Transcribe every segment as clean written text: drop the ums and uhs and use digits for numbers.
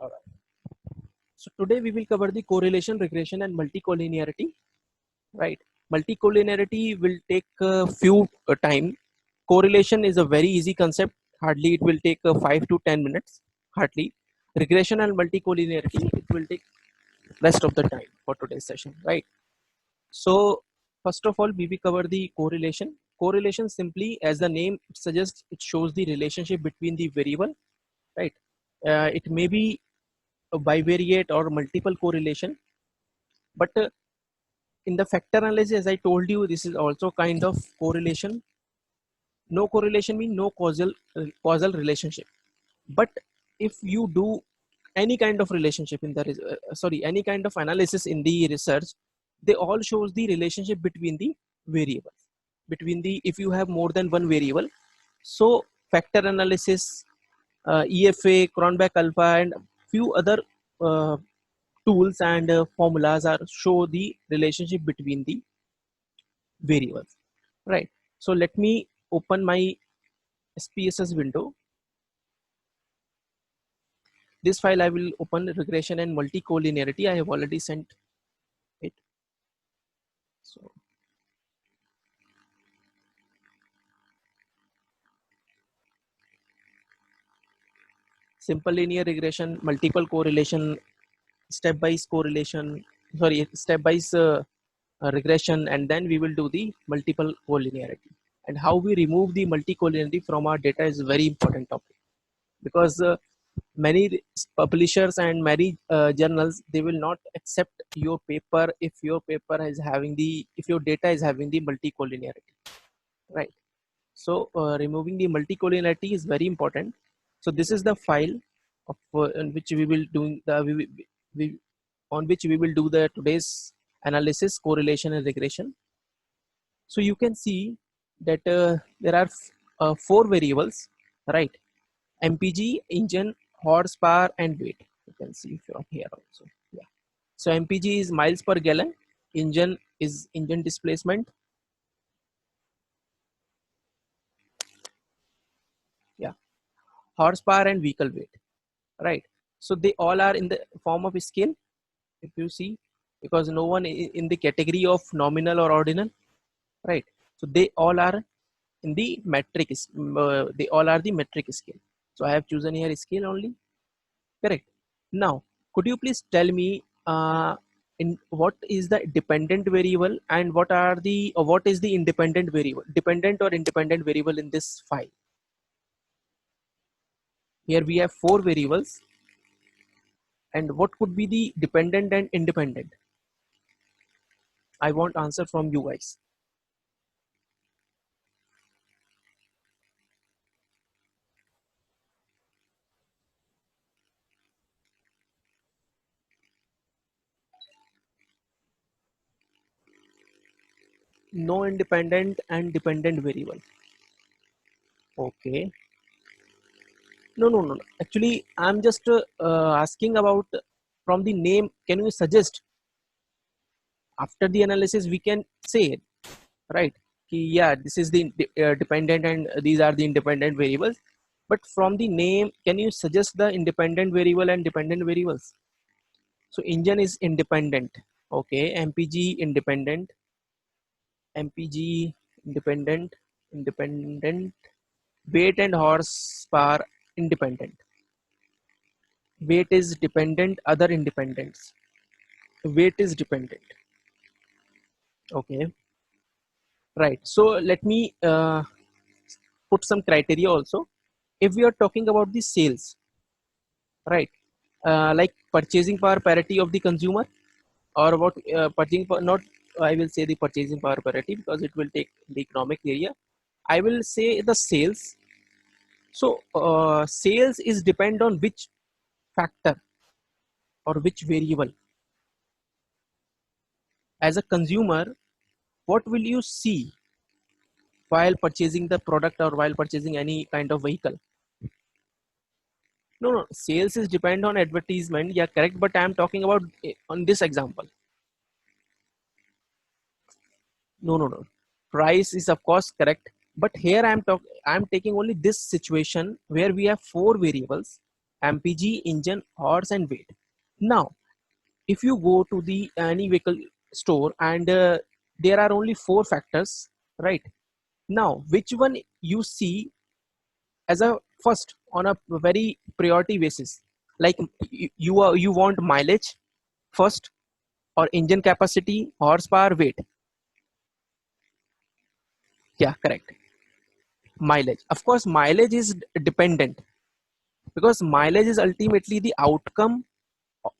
Alright. So today we will cover the correlation, regression, and multicollinearity. Right. Multicollinearity will take a few time. Correlation is a very easy concept. Hardly it will take 5 to 10 minutes. Hardly. Regression and multicollinearity it will take rest of the time for today's session. Right. So first of all, we will cover the correlation. Correlation simply, as the name suggests, it shows the relationship between the variable. Right. It may be a bivariate or multiple correlation, but in the factor analysis, as I told you, this is also kind of correlation. No correlation means no causal relationship. But if you do any kind of relationship in the any kind of analysis in the research, they all shows the relationship between the variables. Between the if you have more than one variable, so factor analysis, EFA, Cronbach alpha, and few other uh, tools and formulas are show the relationship between the variables, right? So let me open my SPSS window. This file I will open regression and multicollinearity. I have already sent it. So simple linear regression, multiple correlation, stepwise correlation, sorry, stepwise regression, and then we will do the multiple collinearity. And how we remove the multicollinearity from our data is a very important topic, because many publishers and many journals, they will not accept your paper if your paper is having the if your data is having the multicollinearity, right? So removing the multicollinearity is very important. So this is the file of in which we will do the we, on which we will do the today's analysis, correlation and regression. So you can see that there are four variables, right? MPG, engine, horsepower, and weight. You can see from here also. Yeah. So MPG is miles per gallon. Engine is engine displacement. Yeah. Horsepower and vehicle weight. Right. So they all are in the form of scale. If you see, because no one in the category of nominal or ordinal. Right. So they all are in the metric. They all are the metric scale. So I have chosen here scale only. Correct. Now, could you please tell me in what is the dependent variable and what is the independent variable, dependent or independent variable in this file? Here we have four variables, and what could be the dependent and independent? I want answer from you guys. No independent and dependent variable. Okay. No. Actually, I'm just asking about from the name. Can you suggest after the analysis we can say it, right? Yeah, this is the dependent and these are the independent variables. But from the name, can you suggest the independent variable and dependent variables? So engine is independent. Okay, MPG independent. MPG independent. Independent. Weight and horsepower independent. Weight is dependent. Other independents. Weight is dependent. Okay, right. So let me put some criteria also. If we are talking about the sales, right? Like purchasing power parity of the consumer, or what purchasing power, not I will say the purchasing power parity because it will take the economic area. I will say the sales. So sales is depend on which factor or which variable. As a consumer, what will you see while purchasing the product or while purchasing any kind of vehicle? No, sales is depend on advertisement. Yeah, correct. But I am talking about on this example. No. Price is of course correct, but here I'm taking only this situation where we have four variables MPG, engine, horse, and weight. Now, if you go to the any vehicle store and there are only 4 factors, right? Now, which one you see as a first on a very priority basis? Like you want mileage first, or engine capacity, horsepower, weight? Yeah, correct. Mileage. Of course, mileage is dependent, because mileage is ultimately the outcome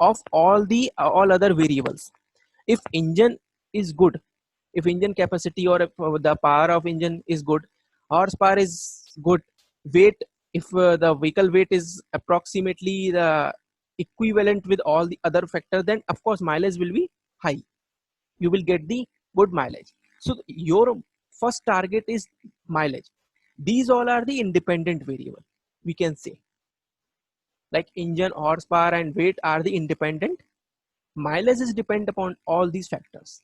of all other variables. If engine is good, if engine capacity or if, the power of engine is good, horsepower is good, weight, if the vehicle weight is approximately the equivalent with all the other factors, then of course mileage will be high. You will get the good mileage. So your first target is mileage. These all are the independent variable, we can say. Like engine, horsepower, and weight are the independent. Mileage is depend upon all these factors,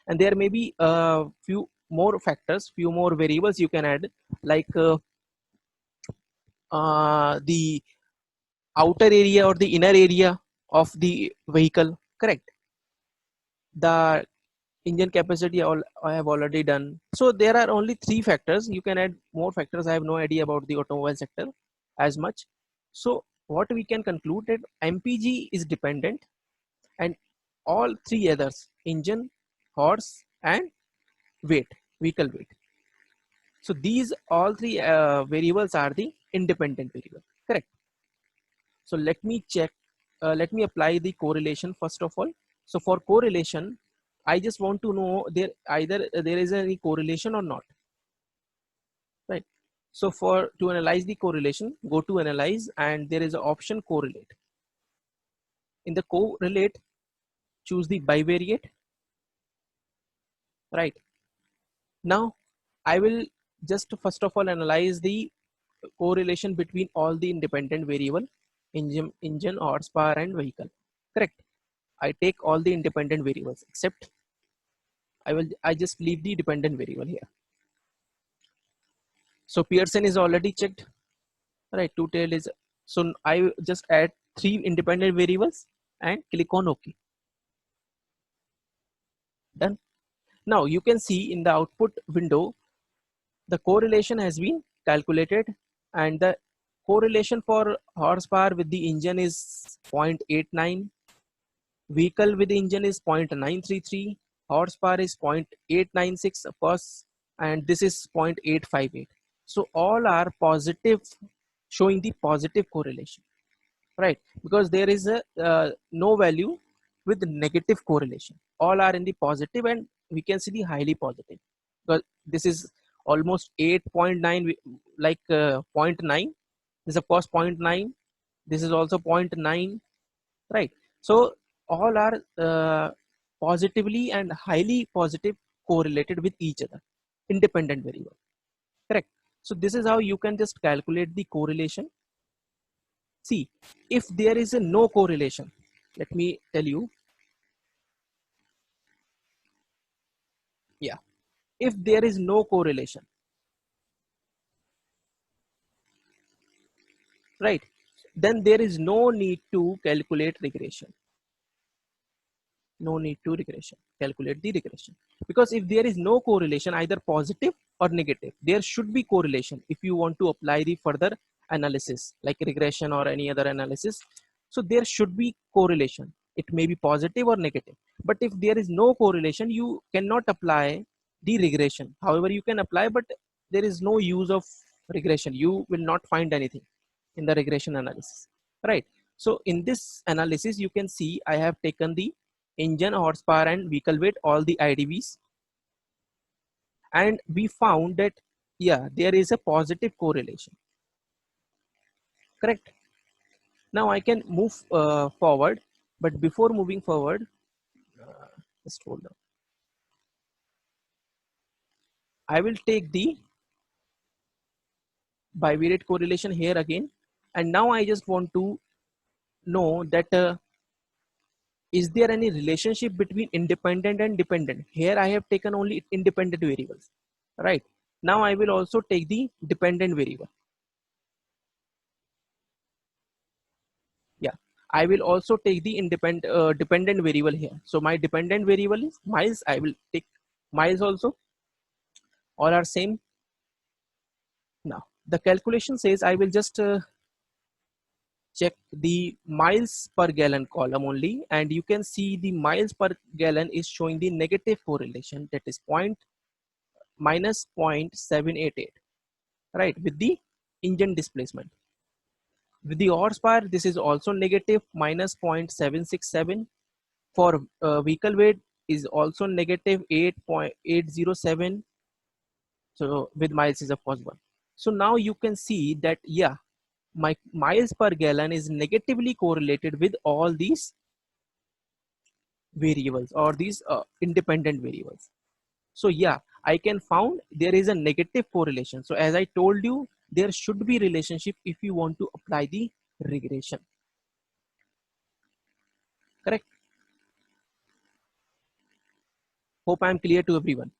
and there may be a few more factors, few more variables you can add, like the outer area or the inner area of the vehicle. Correct. The engine capacity all I have already done. So there are only 3 factors. You can add more factors. I have no idea about the automobile sector as much. So what we can conclude that MPG is dependent, and all 3 others, engine, horse, and weight, vehicle weight. So these all 3 variables are the independent variable. Correct. So let me check. Let me apply the correlation first of all. So for correlation, I just want to know there either there is any correlation or not. Right. So for to analyze the correlation, go to analyze, and there is an option correlate. In the correlate, choose the bivariate. Right. Now I will just first of all analyze the correlation between all the independent variable, engine, horsepower, and vehicle. Correct. I take all the independent variables except I just leave the dependent variable here. So Pearson is already checked. Right. Two tail is, so I just add 3 independent variables and click on OK. Done. Now you can see in the output window the correlation has been calculated, and the correlation for horsepower with the engine is 0.89, vehicle with the engine is 0.933, horsepower is 0.896 of course, and this is 0.858. So all are positive, showing the positive correlation, right? Because there is a no value with negative correlation. All are in the positive, and we can see the highly positive, because this is almost 8.9, like zero point 0.9. This is of course 0.9. This is also 0.9, right? So all are positively and highly positive correlated with each other, independent variable. Correct. So this is how you can just calculate the correlation. See, if there is a no correlation, let me tell you. Yeah, if there is no correlation, right, then there is no need to calculate regression. No need to regression, calculate the regression, because if there is no correlation, either positive or negative, there should be correlation if you want to apply the further analysis like regression or any other analysis. So there should be correlation. It may be positive or negative, but if there is no correlation, you cannot apply the regression. However, you can apply, but there is no use of regression. You will not find anything in the regression analysis, right? So in this analysis, you can see I have taken the engine, horsepower, and vehicle weight, all the IDVs, and we found that yeah, there is a positive correlation. Correct. Now I can move forward, but before moving forward, just hold on. I will take the bivariate correlation here again, and now I just want to know that is there any relationship between independent and dependent? Here I have taken only independent variables, right? Now I will also take the dependent variable. I will also take the dependent variable here. So my dependent variable is miles. I will take miles also. All are same. Now the calculation says I will just check the miles per gallon column only, and you can see the miles per gallon is showing the negative correlation, that is minus 0.788, right, with the engine displacement. With the horsepower, this is also negative minus 0.767. For vehicle weight is also negative 8.807. So with miles is of course 1. So now you can see that, yeah, my miles per gallon is negatively correlated with all these variables or these independent variables. So yeah, I can found there is a negative correlation. So as I told you, there should be relationship if you want to apply the regression. Correct. Hope I am clear to everyone.